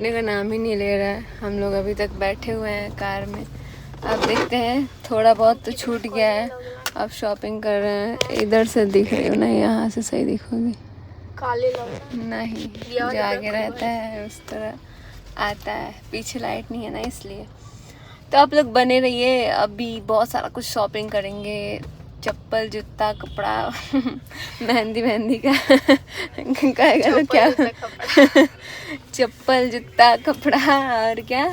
रुकने का नाम ही नहीं ले रहा है। हम लोग अभी तक बैठे हुए हैं कार में। अब देखते हैं, थोड़ा बहुत तो छूट गया है। अब शॉपिंग कर रहे हैं। इधर से दिख रही हो ना, यहाँ से सही दिखोगी। काले लग नहीं, जो आगे रहता है उस तरह आता है। पीछे लाइट नहीं है ना, इसलिए। तो आप लोग बने रहिए, अभी बहुत सारा कुछ शॉपिंग करेंगे। चप्पल, जूता, कपड़ा मेहंदी का कहेगा तो क्या। चप्पल, जूता, कपड़ा और क्या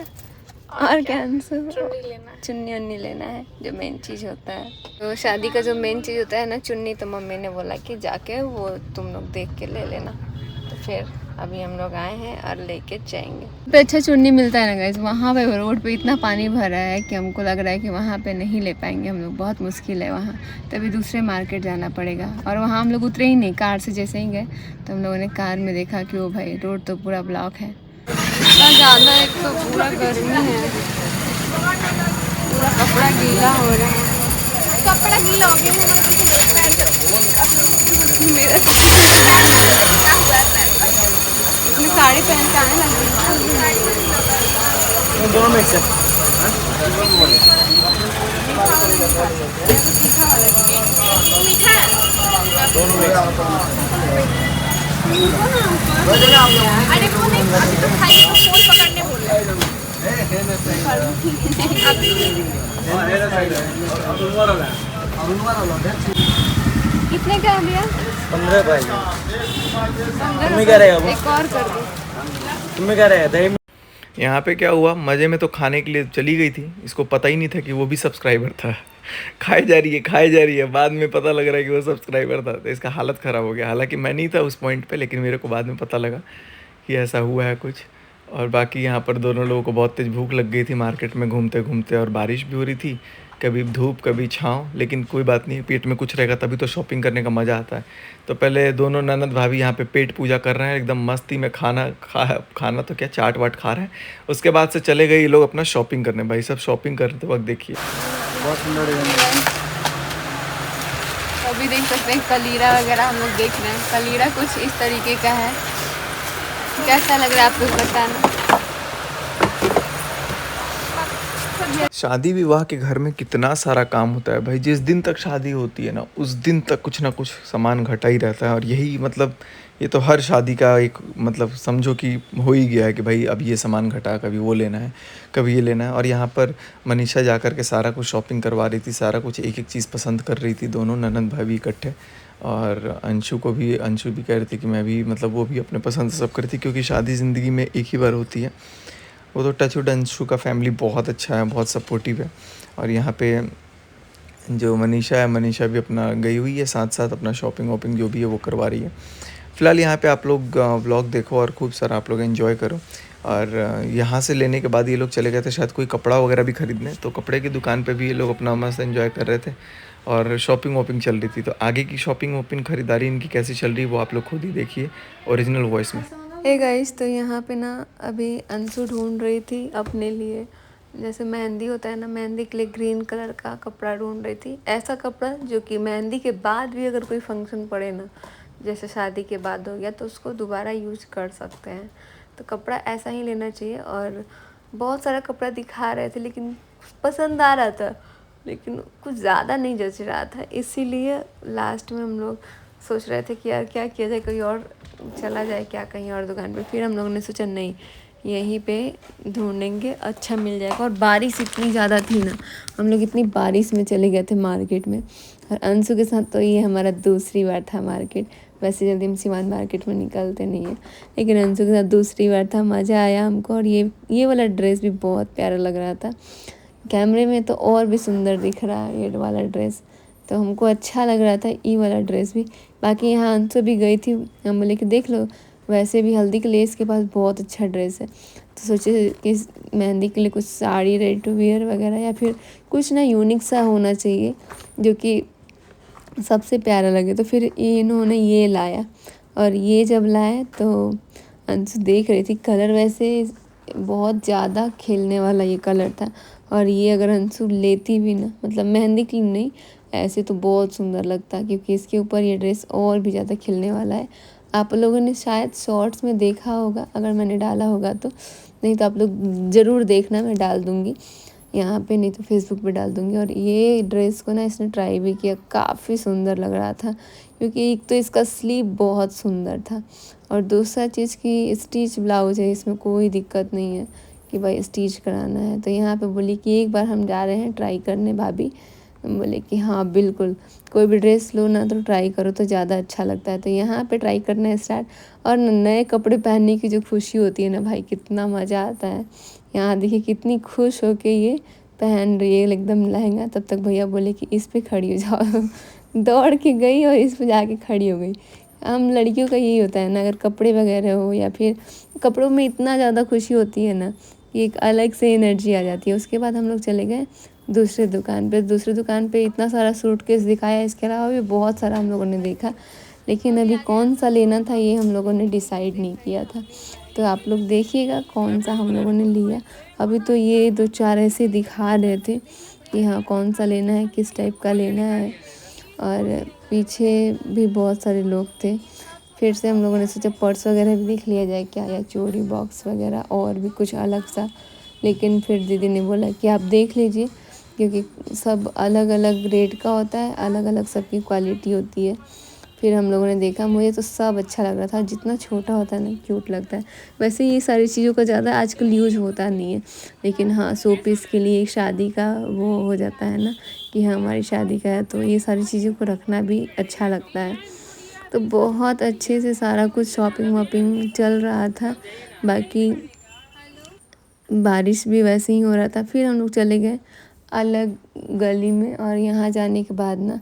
चुन्नी उन्नी लेना है, जो मेन चीज़ होता है। तो शादी का जो मेन चीज़ होता है ना, चुन्नी, तो मम्मी ने बोला कि जाके वो तुम लोग देख के ले लेना। तो फिर अभी हम लोग आए हैं और लेके जाएंगे। पे अच्छा चुन्नी मिलता है ना गाइस। वहाँ पे रोड पे इतना पानी भरा है कि हमको लग रहा है कि वहाँ पे नहीं ले पाएंगे हम लोग, बहुत मुश्किल है वहाँ। तभी दूसरे मार्केट जाना पड़ेगा। और वहाँ हम लोग उतरे ही नहीं, कार से जैसे ही गए तो हम लोगों ने कार में देखा कि वो भाई रोड तो पूरा ब्लॉक है। इतना ज़्यादा, एक तो पूरा गर्मी है, पूरा कपड़ा गीला हो रहा है। कपड़ा गीला हो गया मेरा साड़ी पहन के आने लगी। दोनों में से अरे वो नहीं, अभी तो खाई तो फोन पकड़ने बोल रहे कितने का भैया? 15 का। 15 तुम्हें क्या रहेगा वो? एक और कर दो। तुम्हें क्या रहेगा दही? यहाँ पे क्या हुआ, मज़े में तो खाने के लिए चली गई थी, इसको पता ही नहीं था कि वो भी सब्सक्राइबर था। खाई जा रही है, बाद में पता लग रहा है कि वो सब्सक्राइबर था। तो इसका हालत ख़राब हो गया। हालांकि मैं नहीं था उस पॉइंट पे, लेकिन मेरे को बाद में पता लगा कि ऐसा हुआ है कुछ। और बाकी यहाँ पर दोनों लोगों को बहुत तेज़ भूख लग गई थी मार्केट में घूमते घूमते, और बारिश भी हो रही थी, कभी धूप कभी छाँव। लेकिन कोई बात नहीं, पेट में कुछ रहेगा तभी तो शॉपिंग करने का मज़ा आता है। तो पहले दोनों ननद भाभी यहाँ पे पेट पूजा कर रहे हैं, एकदम मस्ती में खाना तो क्या, चाट वाट खा रहे हैं। उसके बाद से चले गए ये लोग अपना शॉपिंग करने। भाई सब शॉपिंग करते वक्त देखिए बहुत सुंदर है। अभी देख सकते हैं कलीरा वगैरह हम लोग देख रहे हैं। कलीरा कुछ इस तरीके का है। कैसा लग रहा है आप लोग बताना। शादी विवाह के घर में कितना सारा काम होता है भाई। जिस दिन तक शादी होती है ना, उस दिन तक कुछ ना कुछ सामान घटा ही रहता है। और यही मतलब, ये तो हर शादी का एक मतलब समझो कि हो ही गया है कि भाई अब ये सामान घटा, कभी वो लेना है, कभी ये लेना है। और यहाँ पर मनीषा जा कर के सारा कुछ शॉपिंग करवा रही थी, सारा कुछ एक एक चीज़ पसंद कर रही थी, दोनों ननद भाभी इकट्ठे। और अंशु भी कह रही थी कि मैं भी मतलब, वो भी अपने पसंद से सब करती थी, क्योंकि शादी ज़िंदगी में एक ही बार होती है। वो तो टचवुड, अंशु का फैमिली बहुत अच्छा है, बहुत सपोर्टिव है। और यहाँ पे जो मनीषा है, मनीषा भी अपना गई हुई है, साथ साथ अपना शॉपिंग वॉपिंग जो भी है वो करवा रही है। फ़िलहाल यहाँ पे आप लोग व्लॉग देखो और खूब सारा आप लोग एंजॉय करो। और यहाँ से लेने के बाद ये लोग चले गए थे शायद कोई कपड़ा वगैरह भी ख़रीदने, तो कपड़े की दुकान पे भी ये लोग अपना मस्त एंजॉय कर रहे थे। और शॉपिंग वॉपिंग चल रही थी। तो आगे की शॉपिंग वॉपिंग ख़रीदारी इनकी कैसी चल रही है वो आप लोग खुद ही देखिए ओरिजिनल वॉइस में। हे गाइस, तो यहाँ पे ना अभी अंशु ढूंढ रही थी अपने लिए, जैसे मेहंदी होता है ना, मेहंदी के लिए ग्रीन कलर का कपड़ा ढूंढ रही थी। ऐसा कपड़ा जो कि मेहंदी के बाद भी अगर कोई फंक्शन पड़े ना, जैसे शादी के बाद हो गया, तो उसको दोबारा यूज कर सकते हैं। तो कपड़ा ऐसा ही लेना चाहिए। और बहुत सारा कपड़ा दिखा रहे थे, लेकिन पसंद आ रहा था, लेकिन कुछ ज़्यादा नहीं जच रहा था। इसीलिए लास्ट में हम लोग सोच रहे थे कि यार क्या किया जाए, कोई और चला जाए क्या कहीं और दुकान पे। फिर हम लोगों ने सोचा नहीं, यहीं पे ढूंढेंगे, अच्छा मिल जाएगा। और बारिश इतनी ज़्यादा थी ना, हम लोग इतनी बारिश में चले गए थे मार्केट में। और अंशु के साथ तो ये हमारा दूसरी बार था मार्केट। वैसे जल्दी हम सीवान मार्केट में निकलते नहीं हैं, लेकिन अंशु के साथ दूसरी बार था। मज़ा आया हमको। और ये वाला ड्रेस भी बहुत प्यारा लग रहा था। कैमरे में तो और भी सुंदर दिख रहा है ये वाला ड्रेस, तो हमको अच्छा लग रहा था ये वाला ड्रेस भी। बाकी यहाँ अंशु भी गई थी, हम बोले कि देख लो, वैसे भी हल्दी के लेस के पास बहुत अच्छा ड्रेस है। तो सोचे कि मेहंदी के लिए कुछ साड़ी रेडी टू वियर वगैरह, या फिर कुछ ना यूनिक सा होना चाहिए जो कि सबसे प्यारा लगे। तो फिर इन्होंने ये लाया। और ये जब लाए तो अंशु देख रही थी, कलर वैसे बहुत ज़्यादा खिलने वाला ये कलर था। और ये अगर अंशु लेती भी ना, मतलब मेहंदी की नहीं, ऐसे तो बहुत सुंदर लगता, क्योंकि इसके ऊपर ये ड्रेस और भी ज़्यादा खिलने वाला है। आप लोगों ने शायद शॉर्ट्स में देखा होगा, अगर मैंने डाला होगा तो, नहीं तो आप लोग ज़रूर देखना, मैं डाल दूँगी यहाँ पे, नहीं तो फेसबुक पे डाल दूँगी। और ये ड्रेस को ना इसने ट्राई भी किया, काफ़ी सुंदर लग रहा था, क्योंकि एक तो इसका स्लीव बहुत सुंदर था और दूसरा चीज़ कि स्टिच ब्लाउज है, इसमें कोई दिक्कत नहीं है कि भाई स्टिच कराना है। तो यहाँ पे बोली कि एक बार हम जा रहे हैं ट्राई करने भाभी। बोले कि हाँ बिल्कुल, कोई भी ड्रेस लो ना तो ट्राई करो तो ज़्यादा अच्छा लगता है। तो यहाँ पे ट्राई करना स्टार्ट, और नए कपड़े पहनने की जो खुशी होती है ना भाई, कितना मज़ा आता है। यहाँ देखिए कितनी खुश होके ये पहन रही है एकदम लहंगा। तब तक भैया बोले कि इस पे खड़ी हो जाओ दौड़ के गई और इस पे जाके खड़ी हो गई। हम लड़कियों का यही होता है ना, अगर कपड़े वगैरह हो या फिर कपड़ों में इतना ज़्यादा खुशी होती है ना कि एक अलग से एनर्जी आ जाती है। उसके बाद हम लोग चले गए दूसरे दुकान पे इतना सारा सूटकेस दिखाया, इसके अलावा भी बहुत सारा हम लोगों ने देखा, लेकिन अभी कौन सा लेना था ये हम लोगों ने डिसाइड नहीं किया था। तो आप लोग देखिएगा कौन सा हम लोगों ने लिया। अभी तो ये 2-4 ऐसे दिखा रहे थे कि हाँ कौन सा लेना है, किस टाइप का लेना है, और पीछे भी बहुत सारे लोग थे। फिर से हम लोगों ने सोचा पर्स वगैरह भी देख लिया जाए क्या, या चोरी बॉक्स वगैरह और भी कुछ अलग सा। लेकिन फिर दीदी ने बोला कि आप देख लीजिए, क्योंकि सब अलग अलग रेट का होता है, अलग अलग सबकी क्वालिटी होती है। फिर हम लोगों ने देखा, मुझे तो सब अच्छा लग रहा था, जितना छोटा होता है ना क्यूट लगता है। वैसे ये सारी चीज़ों का ज़्यादा आजकल यूज होता नहीं है, लेकिन हाँ शो पीस के लिए एक शादी का वो हो जाता है ना कि हाँ हमारी शादी का है, तो ये सारी चीज़ों को रखना भी अच्छा लगता है। तो बहुत अच्छे से सारा कुछ शॉपिंग वॉपिंग चल रहा था। बाकी बारिश भी वैसे ही हो रहा था। फिर हम लोग चले गए अलग गली में, और यहाँ जाने के बाद ना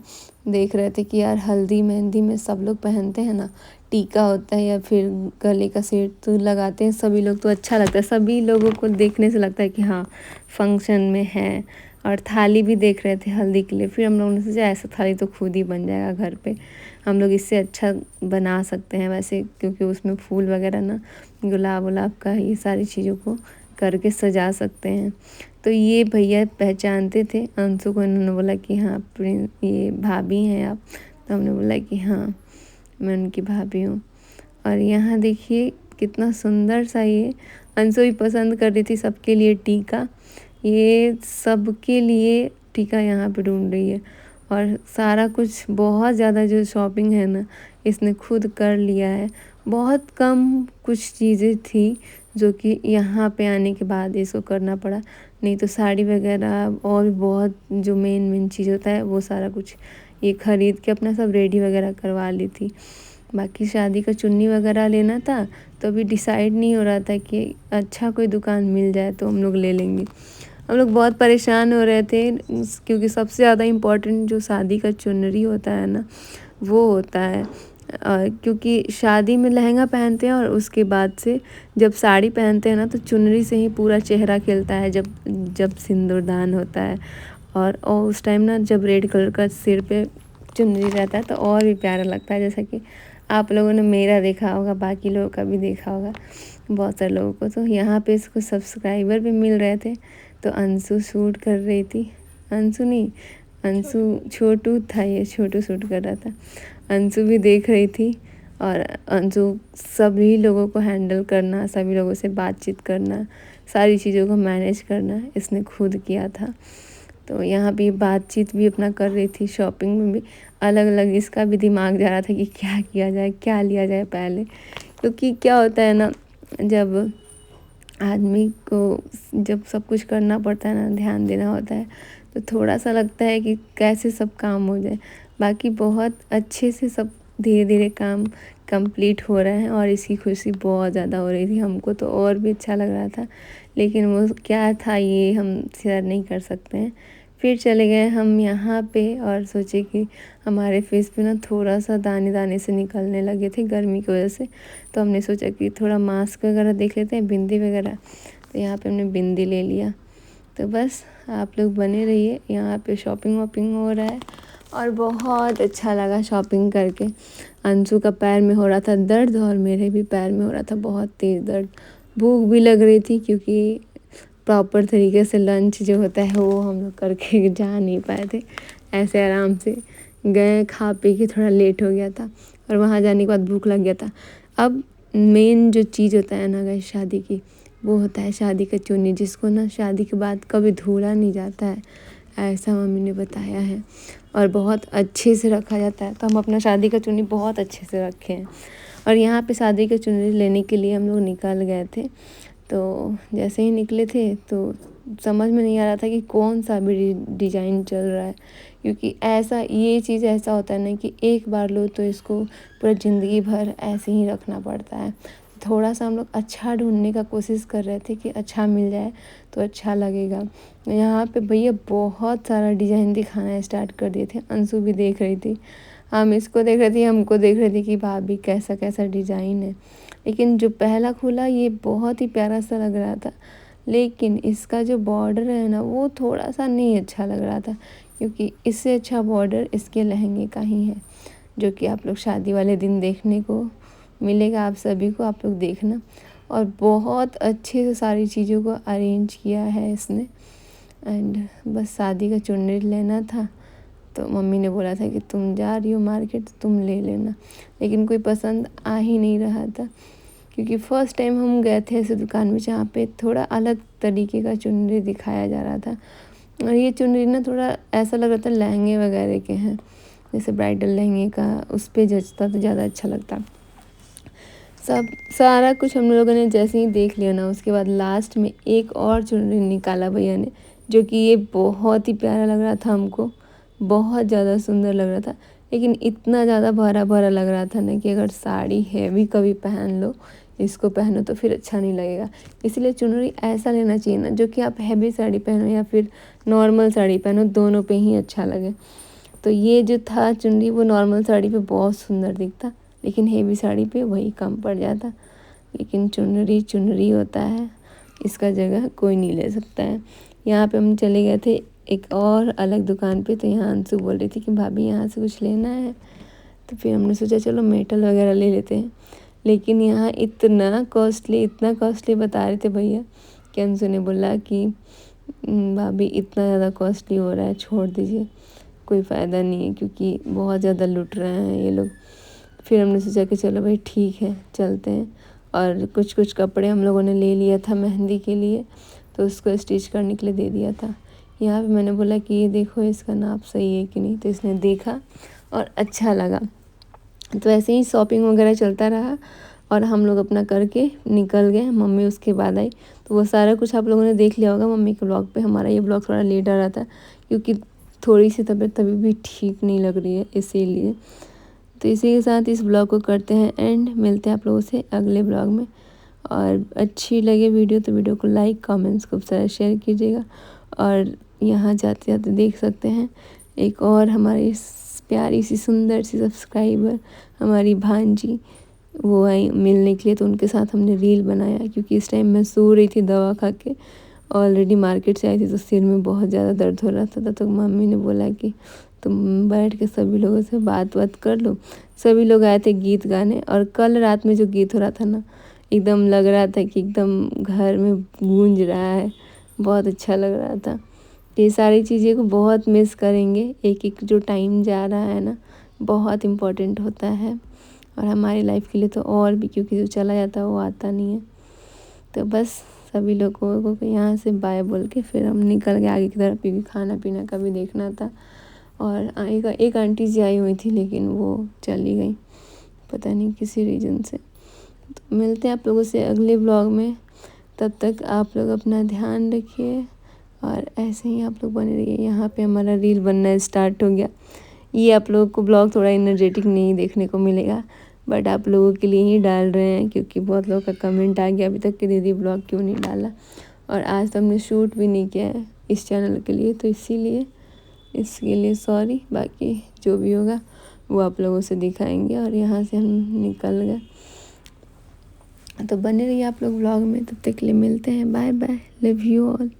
देख रहे थे कि यार हल्दी मेहंदी में सब लोग पहनते हैं ना, टीका होता है या फिर गले का सेट तो लगाते हैं सभी लोग, तो अच्छा लगता है। सभी लोगों को देखने से लगता है कि हाँ फंक्शन में है। और थाली भी देख रहे थे हल्दी के लिए। फिर हम लोगों ने सोचा ऐसा थाली तो खुद ही बन जाएगा घर पे, हम लोग इससे अच्छा बना सकते हैं वैसे, क्योंकि उसमें फूल वगैरह ना गुलाब वुलाब का ये सारी चीज़ों को करके सजा सकते हैं। तो ये भैया पहचानते थे अंशु को, इन्होंने बोला कि हाँ ये भाभी हैं आप, तो हमने बोला कि हाँ मैं उनकी भाभी हूँ। और यहाँ देखिए कितना सुंदर सा, ये अंशु भी पसंद कर रही थी सबके लिए टीका, ये सबके लिए टीका यहाँ पे ढूंढ रही है। और सारा कुछ बहुत ज़्यादा जो शॉपिंग है ना इसने खुद कर लिया है। बहुत कम कुछ चीज़ें थी जो कि यहाँ पे आने के बाद इसको करना पड़ा, नहीं तो साड़ी वगैरह और भी बहुत जो मेन चीज़ होता है वो सारा कुछ ये ख़रीद के अपना सब रेडी वगैरह करवा ली थी। बाकी शादी का चुन्नी वगैरह लेना था, तो अभी डिसाइड नहीं हो रहा था कि अच्छा कोई दुकान मिल जाए तो हम लोग ले लेंगे। हम लोग बहुत परेशान हो रहे थे, क्योंकि सबसे ज़्यादा इम्पोर्टेंट जो शादी का चुनरी होता है ना वो होता है। क्योंकि शादी में लहंगा पहनते हैं और उसके बाद से जब साड़ी पहनते हैं ना तो चुनरी से ही पूरा चेहरा खिलता है, जब सिंदूरदान होता है। और उस टाइम ना जब रेड कलर का सिर पे चुनरी रहता है तो और भी प्यारा लगता है। जैसा कि आप लोगों ने मेरा देखा होगा, बाकी लोगों का भी देखा होगा, बहुत सारे लोगों को। तो यहाँ पे इसको सब्सक्राइबर भी मिल रहे थे, तो अंशु शूट कर रही थी, अंशु नहीं अंशु छोटू था, ये छोटू शूट कर रहा था, अंशु भी देख रही थी। और अंशु सभी लोगों को हैंडल करना, सभी लोगों से बातचीत करना, सारी चीज़ों को मैनेज करना इसने खुद किया था। तो यहाँ भी बातचीत भी अपना कर रही थी, शॉपिंग में भी अलग अलग इसका भी दिमाग जा रहा था कि क्या किया जाए, क्या लिया जाए पहले। क्योंकि क्या होता है ना, जब आदमी को जब सब कुछ करना पड़ता है ना, ध्यान देना होता है, तो थोड़ा सा लगता है कि कैसे सब काम हो जाए। बाकी बहुत अच्छे से सब धीरे धीरे काम कंप्लीट हो रहा है, और इसकी खुशी बहुत ज़्यादा हो रही थी। हमको तो और भी अच्छा लग रहा था, लेकिन वो क्या था ये हम शेयर नहीं कर सकते हैं। फिर चले गए हम यहाँ पे, और सोचे कि हमारे फेस पे ना थोड़ा सा दाने दाने से निकलने लगे थे गर्मी की वजह से, तो हमने सोचा कि थोड़ा मास्क वगैरह देख लेते हैं, बिंदी वगैरह। तो यहाँ पे हमने बिंदी ले लिया। तो बस आप लोग बने रहिए, यहाँ पे शॉपिंग वॉपिंग हो रहा है और बहुत अच्छा लगा शॉपिंग करके। अंशु का पैर में हो रहा था दर्द और मेरे भी पैर में हो रहा था बहुत तेज़ दर्द। भूख भी लग रही थी, क्योंकि प्रॉपर तरीके से लंच जो होता है वो हम लोग करके जा नहीं पाए थे, ऐसे आराम से गए, खा पी के थोड़ा लेट हो गया था। और वहाँ जाने के बाद भूख लग गया था। अब मेन जो चीज़ होता है ना गाइस शादी की, वो होता है शादी का चुन्नी, जिसको ना शादी के बाद कभी धोला नहीं जाता है, ऐसा मम्मी ने बताया है, और बहुत अच्छे से रखा जाता है। तो हम अपना शादी का चुन्नी बहुत अच्छे से रखे हैं। और यहाँ पे शादी का चुन्नी लेने के लिए हम लोग निकल गए थे। तो जैसे ही निकले थे तो समझ में नहीं आ रहा था कि कौन सा भी डिज़ाइन चल रहा है, क्योंकि ऐसा ये चीज़ ऐसा होता है ना कि एक बार लो तो इसको पूरा ज़िंदगी भर ऐसे ही रखना पड़ता है। थोड़ा सा हम लोग अच्छा ढूंढने का कोशिश कर रहे थे कि अच्छा मिल जाए तो अच्छा लगेगा। यहाँ पे भैया बहुत सारा डिज़ाइन दिखाना स्टार्ट कर दिए थे। अंशु भी देख रही थी, हम इसको देख रहे थे, हमको देख रहे थे कि भाभी कैसा कैसा डिज़ाइन है। लेकिन जो पहला खुला ये बहुत ही प्यारा सा लग रहा था, लेकिन इसका जो बॉर्डर है ना वो थोड़ा सा नहीं अच्छा लग रहा था, क्योंकि इससे अच्छा बॉर्डर इसके लहंगे का ही है, जो कि आप लोग शादी वाले दिन देखने को मिलेगा। आप सभी को, आप लोग देखना। और बहुत अच्छे से सारी चीज़ों को अरेंज किया है इसने। एंड बस शादी का चुन्नी लेना था, तो मम्मी ने बोला था कि तुम जा रही हो मार्केट तो तुम ले लेना, लेकिन कोई पसंद आ ही नहीं रहा था, क्योंकि फ़र्स्ट टाइम हम गए थे ऐसे दुकान में जहाँ पे थोड़ा अलग तरीके का चुनरी दिखाया जा रहा था। और ये चुनरी ना थोड़ा ऐसा लग रहा था लहंगे वगैरह के हैं, जैसे ब्राइडल लहंगे का उस पर जचता तो ज़्यादा अच्छा लगता। सब सारा कुछ हम लोगों ने जैसे ही देख लिया ना, उसके बाद लास्ट में एक और चुनरी निकाला भैया ने, जो कि ये बहुत ही प्यारा लग रहा था हमको, बहुत ज़्यादा सुंदर लग रहा था। लेकिन इतना ज़्यादा भरा भरा लग रहा था ना कि अगर साड़ी हैवी कभी पहन लो, इसको पहनो तो फिर अच्छा नहीं लगेगा। इसलिए चुनरी ऐसा लेना चाहिए ना जो कि आप हैवी साड़ी पहनो या फिर नॉर्मल साड़ी पहनो, दोनों पे ही अच्छा लगे। तो ये जो था चुनरी वो नॉर्मल साड़ी पे बहुत सुंदर दिखता, लेकिन हेवी साड़ी पे वही कम पड़ जाता। लेकिन चुनरी चुनरी होता है, इसका जगह कोई नहीं ले सकता है। यहाँ पे हम चले गए थे एक और अलग दुकान पे, तो यहाँ अंशु बोल रही थी कि भाभी यहाँ से कुछ लेना है, तो फिर हमने सोचा चलो मेटल वगैरह ले लेते हैं। लेकिन यहाँ इतना कॉस्टली बता रहे थे भैया कि अंशु ने बोला कि भाभी इतना ज़्यादा कॉस्टली हो रहा है, छोड़ दीजिए, कोई फ़ायदा नहीं है, क्योंकि बहुत ज़्यादा लूट रहे हैं ये लोग। फिर हमने सोचा कि चलो भाई ठीक है चलते हैं। और कुछ कुछ कपड़े हम लोगों ने ले लिया था मेहंदी के लिए, तो उसको स्टिच करने के लिए दे दिया था। यहाँ पे मैंने बोला कि ये देखो इसका नाप सही है कि नहीं, तो इसने देखा और अच्छा लगा। तो ऐसे ही शॉपिंग वगैरह चलता रहा और हम लोग अपना करके निकल गए। मम्मी उसके बाद आई, तो वो सारा कुछ आप लोगों ने देख लिया होगा मम्मी के ब्लॉग पे। हमारा ये ब्लॉग थोड़ा लेट आ रहा था क्योंकि थोड़ी सी तबीयत अभी भी ठीक नहीं लग रही है, इसीलिए। तो इसी के साथ इस ब्लॉग को करते हैं एंड, मिलते हैं आप लोगों से अगले ब्लॉग में। और अच्छी लगे वीडियो तो वीडियो को लाइक कमेंट्स खूब सारा शेयर कीजिएगा। और यहाँ जाते जाते देख सकते हैं एक और हमारी प्यारी सी सुंदर सी सब्सक्राइबर हमारी भांजी, वो आई मिलने के लिए, तो उनके साथ हमने रील बनाया। क्योंकि इस टाइम मैं सो रही थी दवा खा के, ऑलरेडी मार्केट से आई थी, तो सिर में बहुत ज़्यादा दर्द हो रहा था। तो मम्मी ने बोला कि तुम बैठ के सभी लोगों से बात कर लो। सभी लोग आए थे गीत गाने, और कल रात में जो गीत हो रहा था ना, एकदम लग रहा था कि एकदम घर में गूंज रहा है, बहुत अच्छा लग रहा था। ये सारी चीज़ें को बहुत मिस करेंगे। एक एक जो टाइम जा रहा है ना, बहुत इम्पोर्टेंट होता है, और हमारी लाइफ के लिए तो और भी, क्योंकि जो चला जाता है वो आता नहीं है। तो बस सभी लोगों को यहाँ से बाय बोल के फिर हम निकल गए आगे की तरफ, क्योंकि खाना पीना का भी देखना था। और एक आंटी जी आई हुई थी, लेकिन वो चली गई पता नहीं किसी रीज़न से। तो मिलते हैं आप लोगों से अगले ब्लॉग में, तब तक आप लोग अपना ध्यान रखिए और ऐसे ही आप लोग बने रहिए। यहाँ पे हमारा रील बनना स्टार्ट हो गया। ये आप लोगों को ब्लॉग थोड़ा एनर्जेटिक नहीं देखने को मिलेगा, बट आप लोगों के लिए ही डाल रहे हैं, क्योंकि बहुत लोगों का कमेंट आ गया अभी तक कि दीदी ब्लॉग क्यों नहीं डाला। और आज तो हमने शूट भी नहीं किया है इस चैनल के लिए, तो इसीलिए इसके लिए सॉरी। बाकी जो भी होगा वो आप लोगों से दिखाएंगे। और यहाँ से हम निकल गए, तो बने रहिए आप लोग ब्लॉग में। तब तक के लिए मिलते हैं, bye bye, love you all.